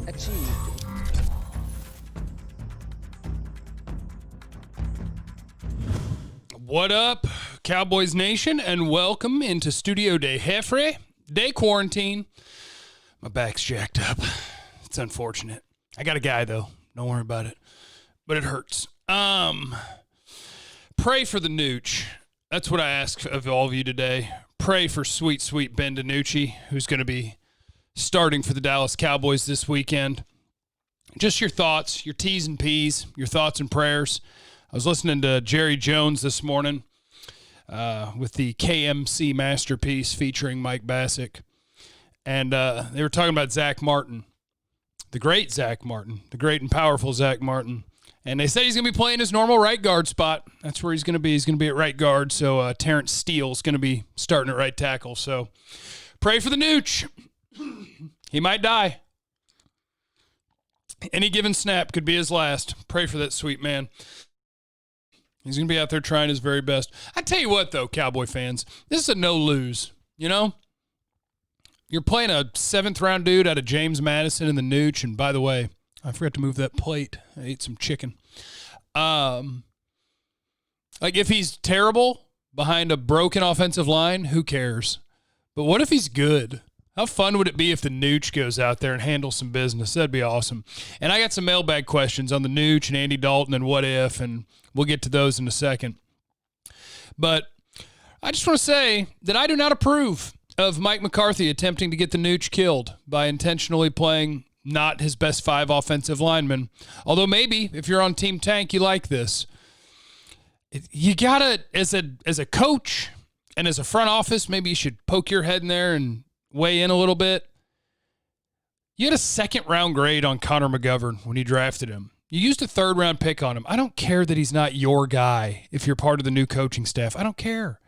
achieved. What up, Cowboys Nation, and welcome into Studio de Jefre, day quarantine. My back's jacked up. It's unfortunate. I got a guy, though. Don't worry about it. But it hurts. Pray for the nooch. That's what I ask of all of you today. Pray for sweet, sweet Ben DiNucci, who's going to be starting for the Dallas Cowboys this weekend. Just your thoughts, your T's and P's, your thoughts and prayers. I was listening to Jerry Jones this morning with the KMC Masterpiece featuring Mike Bassick. And they were talking about Zach Martin, the great Zach Martin, the great and powerful Zach Martin. And they said he's going to be playing his normal right guard spot. That's where he's going to be. He's going to be at right guard. So Terrence Steele's going to be starting at right tackle. So pray for the nooch. He might die. Any given snap could be his last. Pray for that sweet man. He's going to be out there trying his very best. I tell you what, though, Cowboy fans, this is a no-lose, you know? You're playing a seventh-round dude out of James Madison in the nooch, and by the way, I forgot to move that plate. I ate some chicken. Like, if he's terrible behind a broken offensive line, who cares? But what if he's good? How fun would it be if the nooch goes out there and handles some business? That'd be awesome. And I got some mailbag questions on the nooch and Andy Dalton and what if, and we'll get to those in a second. But I just want to say that I do not approve of Mike McCarthy attempting to get the nooch killed by intentionally playing not his best five offensive linemen. Although maybe if you're on Team Tank, you like this. You got to, as a coach and as a front office, maybe you should poke your head in there and weigh in a little bit. You had a second-round grade on Connor McGovern when you drafted him. You used a third-round pick on him. I don't care that he's not your guy if you're part of the new coaching staff. I don't care.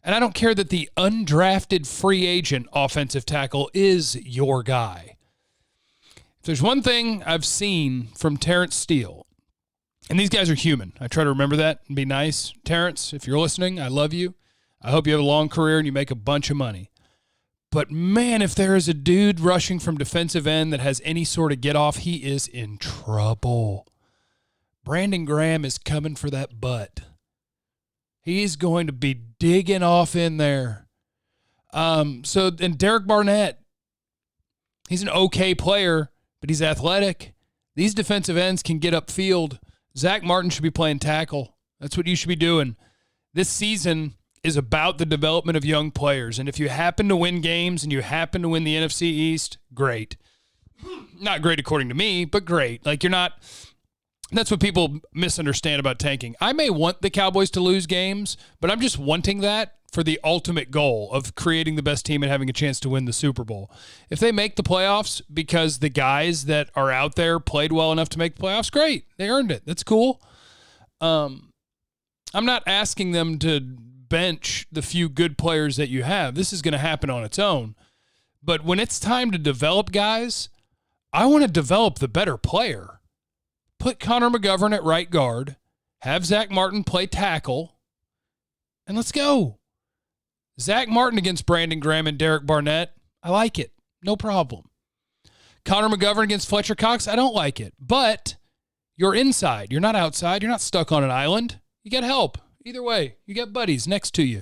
And I don't care that the undrafted free agent offensive tackle is your guy. If there's one thing I've seen from Terrence Steele, and these guys are human. I try to remember that and be nice. Terrence, if you're listening, I love you. I hope you have a long career and you make a bunch of money. But, man, if there is a dude rushing from defensive end that has any sort of get-off, he is in trouble. Brandon Graham is coming for that butt. He's going to be digging off in there. And Derek Barnett, he's an okay player, but he's athletic. These defensive ends can get upfield. Zach Martin should be playing tackle. That's what you should be doing. This season is about the development of young players. And if you happen to win games and you happen to win the NFC East, great. Not great according to me, but great. Like, you're not – that's what people misunderstand about tanking. I may want the Cowboys to lose games, but I'm just wanting that for the ultimate goal of creating the best team and having a chance to win the Super Bowl. If they make the playoffs because the guys that are out there played well enough to make the playoffs, great. They earned it. That's cool. I'm not asking them to bench the few good players that you have. This is going to happen on its own. But when it's time to develop guys, I want to develop the better player. Put Connor McGovern at right guard, have Zach Martin play tackle, and let's go. Zach Martin against Brandon Graham and Derek Barnett, I like it. No problem. Connor McGovern against Fletcher Cox, I don't like it. But you're inside. You're not outside. You're not stuck on an island. You get help. Either way, you got buddies next to you.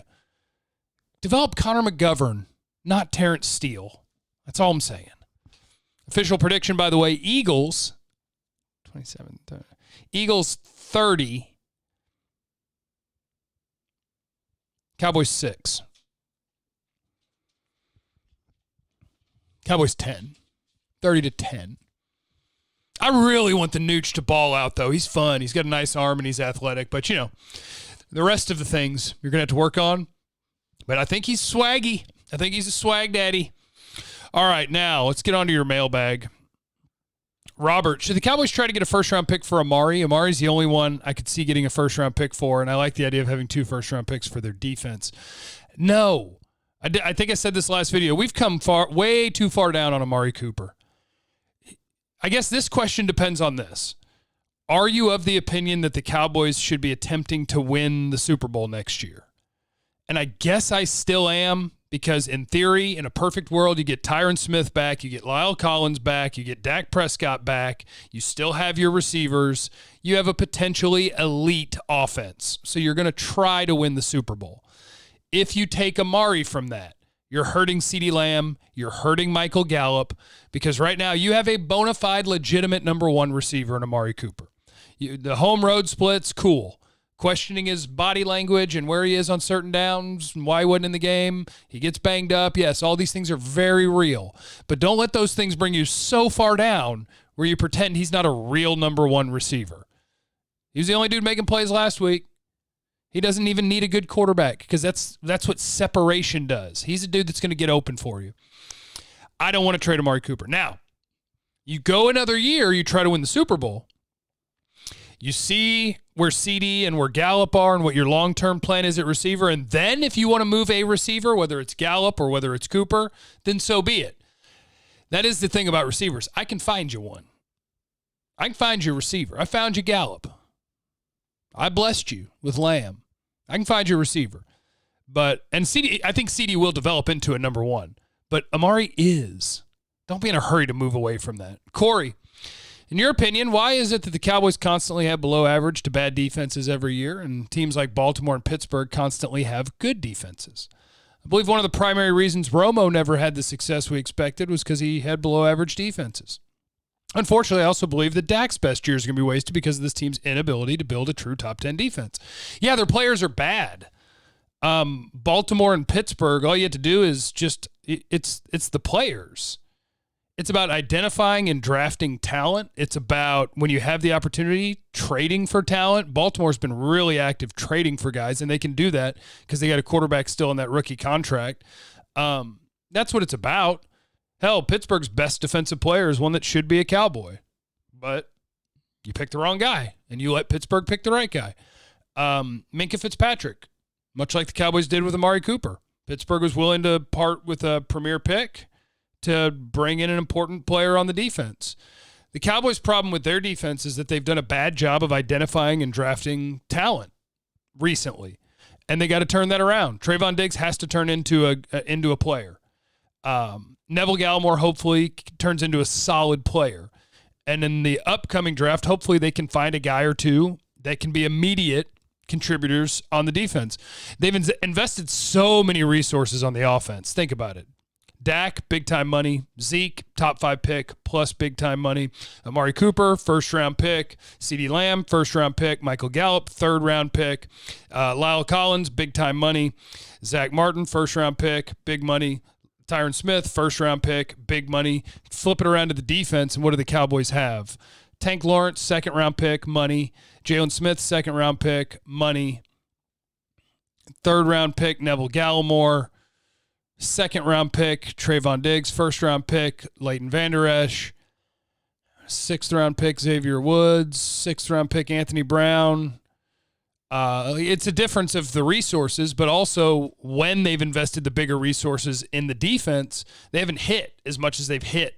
Develop Connor McGovern, not Terrence Steele. That's all I'm saying. Official prediction, by the way, Eagles, 27, 30. Eagles 30, Cowboys 6. Cowboys 10, 30-10. I really want the nooch to ball out, though. He's fun. He's got a nice arm and he's athletic, but, you know, the rest of the things you're going to have to work on. But I think he's swaggy. I think he's a swag daddy. All right, now let's get on to your mailbag. Robert, should the Cowboys try to get a first-round pick for Amari? Amari's the only one I could see getting a first-round pick for, and I like the idea of having 2 first-round picks for their defense. No. I think I said this last video. We've come way too far down on Amari Cooper. I guess this question depends on this. Are you of the opinion that the Cowboys should be attempting to win the Super Bowl next year? And I guess I still am, because in theory, in a perfect world, you get Tyron Smith back, you get Lyle Collins back, you get Dak Prescott back, you still have your receivers, you have a potentially elite offense. So you're going to try to win the Super Bowl. If you take Amari from that, you're hurting CeeDee Lamb, you're hurting Michael Gallup, because right now you have a bona fide, legitimate number one receiver in Amari Cooper. The home road splits, cool. Questioning his body language and where he is on certain downs, and why he wasn't in the game. He gets banged up. Yes, all these things are very real. But don't let those things bring you so far down where you pretend he's not a real number one receiver. He was the only dude making plays last week. He doesn't even need a good quarterback because that's what separation does. He's a dude that's going to get open for you. I don't want to trade Amari Cooper. Now, you go another year, you try to win the Super Bowl. You see where CD and where Gallup are and what your long-term plan is at receiver. And then if you want to move a receiver, whether it's Gallup or whether it's Cooper, then so be it. That is the thing about receivers. I can find you one. I can find you a receiver. I found you Gallup. I blessed you with Lamb. I can find you a receiver. And CD, I think CD will develop into a number one. But Amari is. Don't be in a hurry to move away from that. Corey, in your opinion, why is it that the Cowboys constantly have below average to bad defenses every year, and teams like Baltimore and Pittsburgh constantly have good defenses? I believe one of the primary reasons Romo never had the success we expected was because he had below average defenses. Unfortunately, I also believe that Dak's best year is going to be wasted because of this team's inability to build a true top 10 defense. Yeah, their players are bad. Baltimore and Pittsburgh, all you have to do is just, it's the players. It's about identifying and drafting talent. It's about, when you have the opportunity, trading for talent. Baltimore's been really active trading for guys, and they can do that because they got a quarterback still in that rookie contract. That's what it's about. Hell, Pittsburgh's best defensive player is one that should be a Cowboy. But you picked the wrong guy, and you let Pittsburgh pick the right guy. Minkah Fitzpatrick, much like the Cowboys did with Amari Cooper. Pittsburgh was willing to part with a premier pick to bring in an important player on the defense. The Cowboys' problem with their defense is that they've done a bad job of identifying and drafting talent recently, and they got to turn that around. Trayvon Diggs has to turn into a player. Neville Gallimore hopefully turns into a solid player. And in the upcoming draft, hopefully they can find a guy or two that can be immediate contributors on the defense. They've invested so many resources on the offense. Think about it. Dak, big-time money. Zeke, top 5 pick, plus big-time money. Amari Cooper, first-round pick. CeeDee Lamb, first-round pick. Michael Gallup, third-round pick. Lyle Collins, big-time money. Zach Martin, first-round pick, big money. Tyron Smith, first-round pick, big money. Flip it around to the defense, and what do the Cowboys have? Tank Lawrence, second-round pick, money. Jalen Smith, second-round pick, money. Third-round pick, Neville Gallimore. Second-round pick, Trayvon Diggs. First-round pick, Leighton Vander Esch. Sixth-round pick, Xavier Woods. Sixth-round pick, Anthony Brown. It's a difference of the resources, but also when they've invested the bigger resources in the defense, they haven't hit as much as they've hit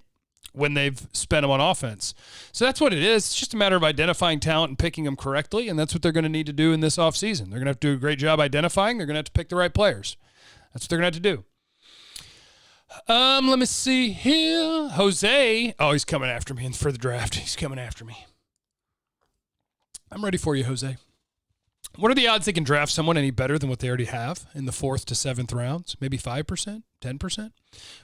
when they've spent them on offense. So that's what it is. It's just a matter of identifying talent and picking them correctly, and that's what they're going to need to do in this offseason. They're going to have to do a great job identifying. They're going to have to pick the right players. That's what they're going to have to do. Let me see here. Jose. Oh, he's coming after me for the draft. He's coming after me. I'm ready for you, Jose. What are the odds they can draft someone any better than what they already have in the 4th to 7th rounds? Maybe 5%, 10%?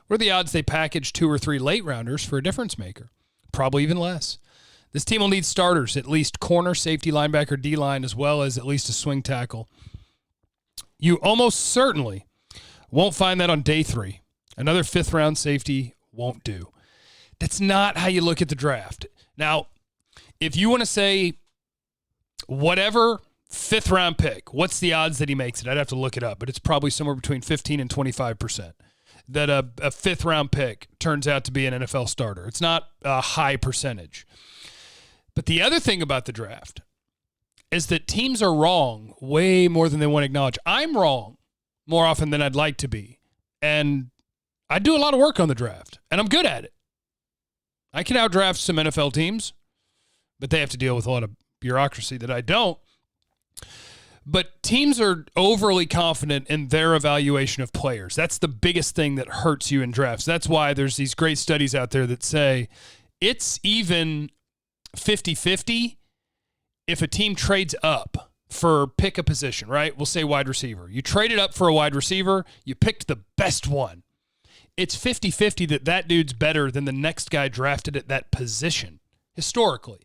What are the odds they package 2 or 3 late rounders for a difference maker? Probably even less. This team will need starters, at least corner, safety, linebacker, D-line, as well as at least a swing tackle. You almost certainly won't find that on day 3. Another 5th-round safety won't do. That's not how you look at the draft. Now, if you want to say whatever 5th-round pick, what's the odds that he makes it? I'd have to look it up, but it's probably somewhere between 15 and 25% that a 5th-round pick turns out to be an NFL starter. It's not a high percentage. But the other thing about the draft is that teams are wrong way more than they want to acknowledge. I'm wrong more often than I'd like to be. And I do a lot of work on the draft, and I'm good at it. I can outdraft some NFL teams, but they have to deal with a lot of bureaucracy that I don't. But teams are overly confident in their evaluation of players. That's the biggest thing that hurts you in drafts. That's why there's these great studies out there that say it's even 50-50 if a team trades up for pick a position, right? We'll say wide receiver. You traded up for a wide receiver. You picked the best one. It's 50-50 that that dude's better than the next guy drafted at that position, historically.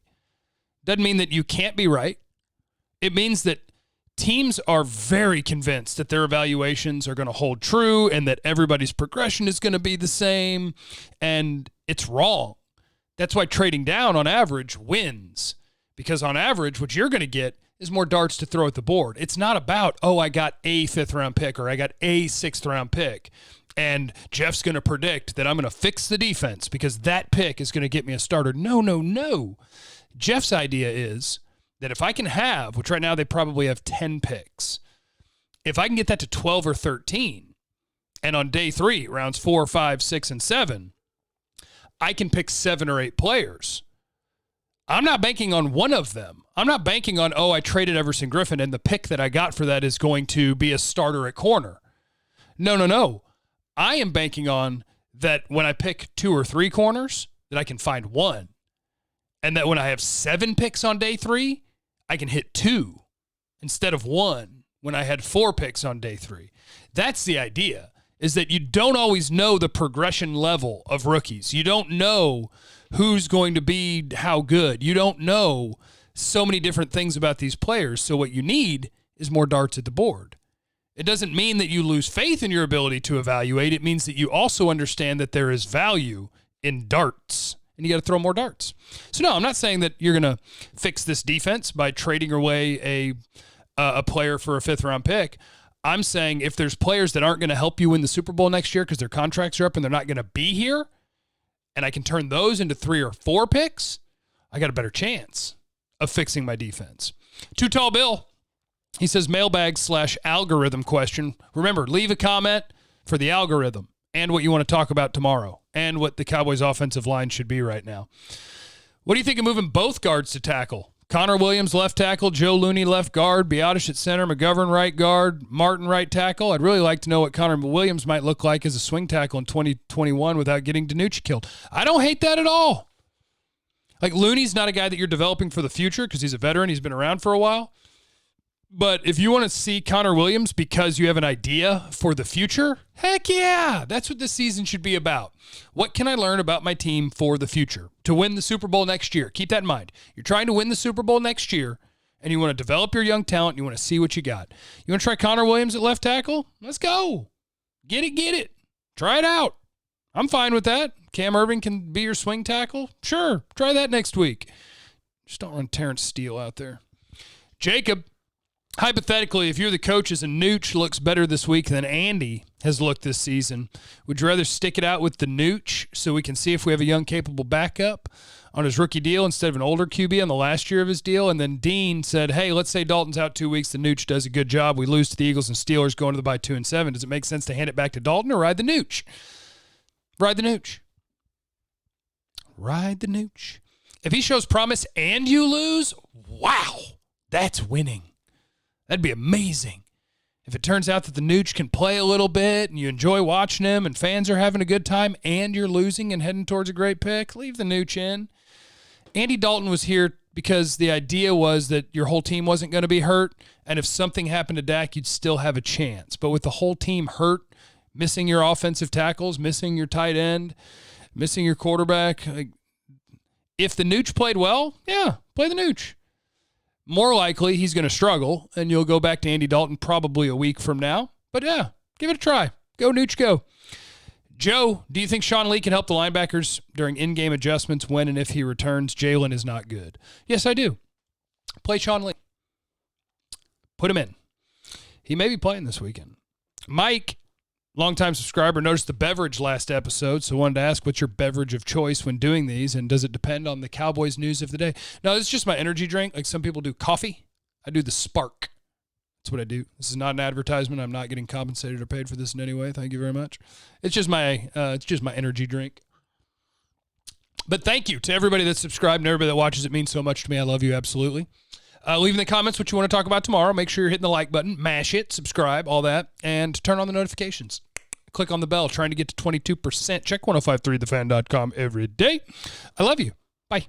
Doesn't mean that you can't be right. It means that teams are very convinced that their evaluations are going to hold true and that everybody's progression is going to be the same, and it's wrong. That's why trading down on average wins, because on average what you're going to get is more darts to throw at the board. It's not about, oh, I got a 5th-round pick or I got a 6th-round pick, and Jeff's going to predict that I'm going to fix the defense because that pick is going to get me a starter. No. Jeff's idea is that if I can have, which right now they probably have 10 picks, if I can get that to 12 or 13, and on day 3, rounds 4, 5, 6, and 7, I can pick 7 or 8 players. I'm not banking on one of them. I'm not banking on, oh, I traded Everson Griffin and the pick that I got for that is going to be a starter at corner. No. I am banking on that when I pick 2 or 3 corners, that I can find one. And that when I have 7 picks on day 3, I can hit 2 instead of 1 when I had 4 picks on day 3. That's the idea, is that you don't always know the progression level of rookies. You don't know who's going to be how good. You don't know so many different things about these players. So what you need is more darts at the board. It doesn't mean that you lose faith in your ability to evaluate. It means that you also understand that there is value in darts, and you got to throw more darts. So no, I'm not saying that you're going to fix this defense by trading away a player for a 5th-round pick. I'm saying if there's players that aren't going to help you win the Super Bowl next year because their contracts are up and they're not going to be here, and I can turn those into 3 or 4 picks, I got a better chance of fixing my defense. Too Tall Bill, he says mailbag/algorithm question. Remember, leave a comment for the algorithm and what you want to talk about tomorrow and what the Cowboys offensive line should be right now. What do you think of moving both guards to tackle? Connor Williams, left tackle, Joe Looney, left guard, Biotish at center, McGovern, right guard, Martin, right tackle. I'd really like to know what Connor Williams might look like as a swing tackle in 2021 without getting DiNucci killed. I don't hate that at all. Like, Looney's not a guy that you're developing for the future because he's a veteran. He's been around for a while. But if you want to see Connor Williams because you have an idea for the future, heck yeah, that's what this season should be about. What can I learn about my team for the future to win the Super Bowl next year? Keep that in mind. You're trying to win the Super Bowl next year, and you want to develop your young talent, and you want to see what you got. You want to try Connor Williams at left tackle? Let's go. Get it. Try it out. I'm fine with that. Cam Irving can be your swing tackle? Sure, try that next week. Just don't run Terrence Steele out there. Jacob, hypothetically, if you're the coaches and Nooch looks better this week than Andy has looked this season, would you rather stick it out with the Nooch so we can see if we have a young, capable backup on his rookie deal instead of an older QB on the last year of his deal? And then Dean said, hey, let's say Dalton's out 2 weeks, the Nooch does a good job. We lose to the Eagles and Steelers going to the bye 2-7. Does it make sense to hand it back to Dalton or ride the Nooch? Ride the Nooch. Ride the Nooch. If he shows promise and you lose, wow, that's winning. That'd be amazing. If it turns out that the Nooch can play a little bit and you enjoy watching him and fans are having a good time and you're losing and heading towards a great pick, leave the Nooch in. Andy Dalton was here because the idea was that your whole team wasn't going to be hurt, and if something happened to Dak, you'd still have a chance. But with the whole team hurt, missing your offensive tackles, missing your tight end, missing your quarterback, if the Nooch played well, yeah, play the Nooch. More likely, he's going to struggle, and you'll go back to Andy Dalton probably a week from now. But yeah, give it a try. Go, Nooch, go. Joe, do you think Sean Lee can help the linebackers during in-game adjustments when and if he returns? Jalen is not good. Yes, I do. Play Sean Lee. Put him in. He may be playing this weekend. Mike, longtime subscriber, noticed the beverage last episode, so wanted to ask what's your beverage of choice when doing these, and does it depend on the Cowboys news of the day? No, this is just my energy drink. Like some people do coffee. I do the Spark. That's what I do. This is not an advertisement. I'm not getting compensated or paid for this in any way. Thank you very much. It's just my energy drink. But thank you to everybody that's subscribed and everybody that watches. It means so much to me. I love you absolutely. Leave in the comments what you want to talk about tomorrow. Make sure you're hitting the like button, mash it, subscribe, all that, and turn on the notifications. Click on the bell, trying to get to 22%. Check 1053thefan.com every day. I love you. Bye.